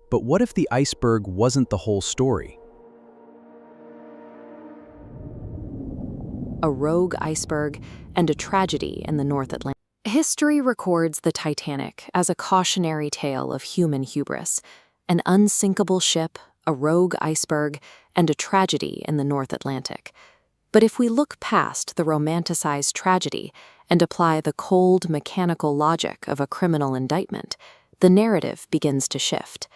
But what if the iceberg wasn't the whole story? A rogue iceberg and a tragedy in the North Atlantic. History records the Titanic as a cautionary tale of human hubris, an unsinkable ship, a rogue iceberg, and a tragedy in the North Atlantic. But if we look past the romanticized tragedy and apply the cold, mechanical logic of a criminal indictment, the narrative begins to shift.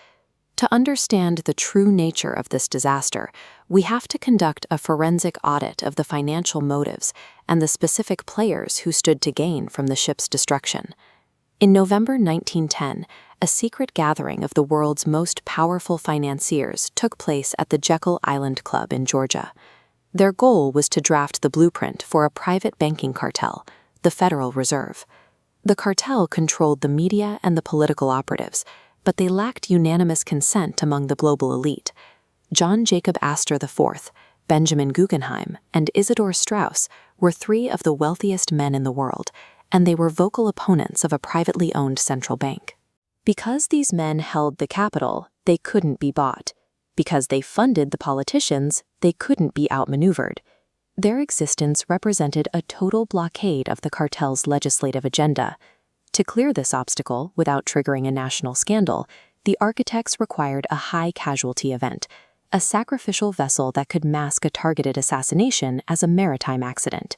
To understand the true nature of this disaster, we have to conduct a forensic audit of the financial motives and the specific players who stood to gain from the ship's destruction. In November 1910, a secret gathering of the world's most powerful financiers took place at the Jekyll Island Club in Georgia. Their goal was to draft the blueprint for a private banking cartel, the Federal Reserve. The cartel controlled the media and the political operatives, but they lacked unanimous consent among the global elite. Jacob Astor IV, Benjamin Guggenheim, and Isidor Strauss were three of the wealthiest men in the world, and they were vocal opponents of a privately owned central bank. Because these men held the capital, they couldn't be bought. Because they funded the politicians, they couldn't be outmaneuvered. Their existence represented a total blockade of the cartel's legislative agenda. To clear this obstacle without triggering a national scandal, the architects required a high-casualty event, a sacrificial vessel that could mask a targeted assassination as a maritime accident.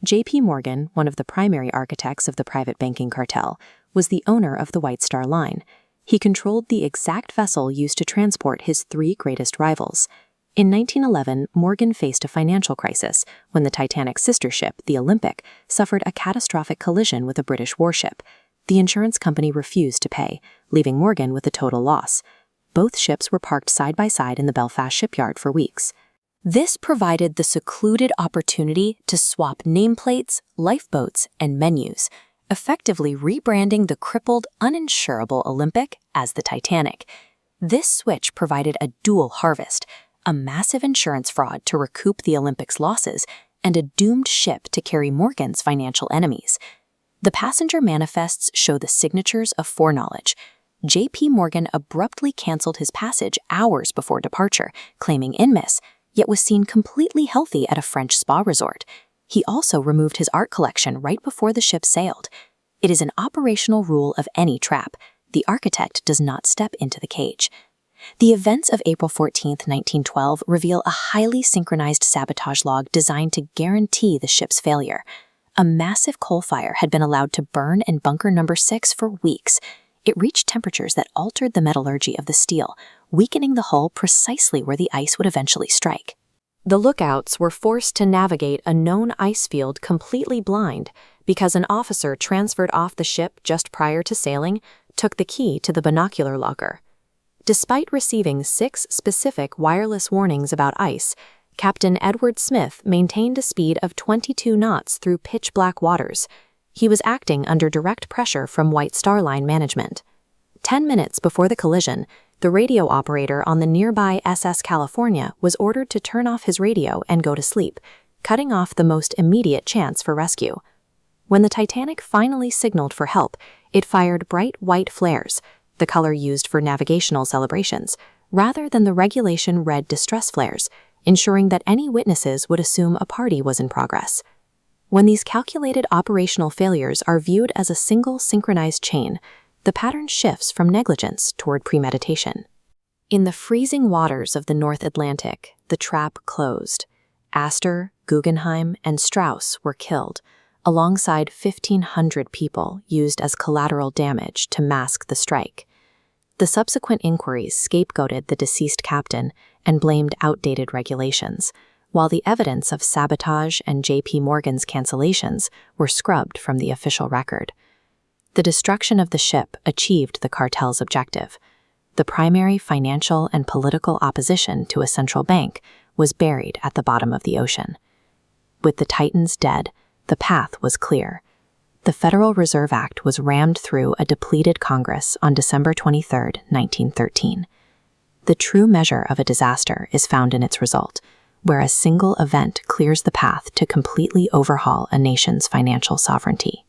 J.P. Morgan, one of the primary architects of the private banking cartel, was the owner of the White Star Line. He controlled the exact vessel used to transport his three greatest rivals. In 1911, Morgan faced a financial crisis when the Titanic's sister ship, the Olympic, suffered a catastrophic collision with a British warship. The insurance company refused to pay, leaving Morgan with a total loss. Both ships were parked side by side in the Belfast shipyard for weeks. This provided the secluded opportunity to swap nameplates, lifeboats, and menus, effectively rebranding the crippled, uninsurable Olympic as the Titanic. This switch provided a dual harvest, a massive insurance fraud to recoup the Olympic's losses, and a doomed ship to carry Morgan's financial enemies. The passenger manifests show the signatures of foreknowledge. J.P. Morgan abruptly canceled his passage hours before departure, claiming inmiss, yet was seen completely healthy at a French spa resort. He also removed his art collection right before the ship sailed. It is an operational rule of any trap. The architect does not step into the cage. The events of April 14, 1912 reveal a highly synchronized sabotage log designed to guarantee the ship's failure. A massive coal fire had been allowed to burn in bunker number 6 for weeks. It reached temperatures that altered the metallurgy of the steel, weakening the hull precisely where the ice would eventually strike. The lookouts were forced to navigate a known ice field completely blind because an officer transferred off the ship just prior to sailing took the key to the binocular locker. Despite receiving 6 specific wireless warnings about ice, Captain Edward Smith maintained a speed of 22 knots through pitch-black waters. He was acting under direct pressure from White Star Line management. 10 minutes before the collision, the radio operator on the nearby SS California was ordered to turn off his radio and go to sleep, cutting off the most immediate chance for rescue. When the Titanic finally signaled for help, it fired bright white flares, the color used for navigational celebrations, rather than the regulation red distress flares, ensuring that any witnesses would assume a party was in progress. When these calculated operational failures are viewed as a single synchronized chain, the pattern shifts from negligence toward premeditation. In the freezing waters of the North Atlantic, the trap closed. Astor, Guggenheim, and Strauss were killed, alongside 1,500 people used as collateral damage to mask the strike. The subsequent inquiries scapegoated the deceased captain and blamed outdated regulations, while the evidence of sabotage and J.P. Morgan's cancellations were scrubbed from the official record. The destruction of the ship achieved the cartel's objective. The primary financial and political opposition to a central bank was buried at the bottom of the ocean. With the Titans dead, the path was clear. The Federal Reserve Act was rammed through a depleted Congress on December 23, 1913. The true measure of a disaster is found in its result, where a single event clears the path to completely overhaul a nation's financial sovereignty.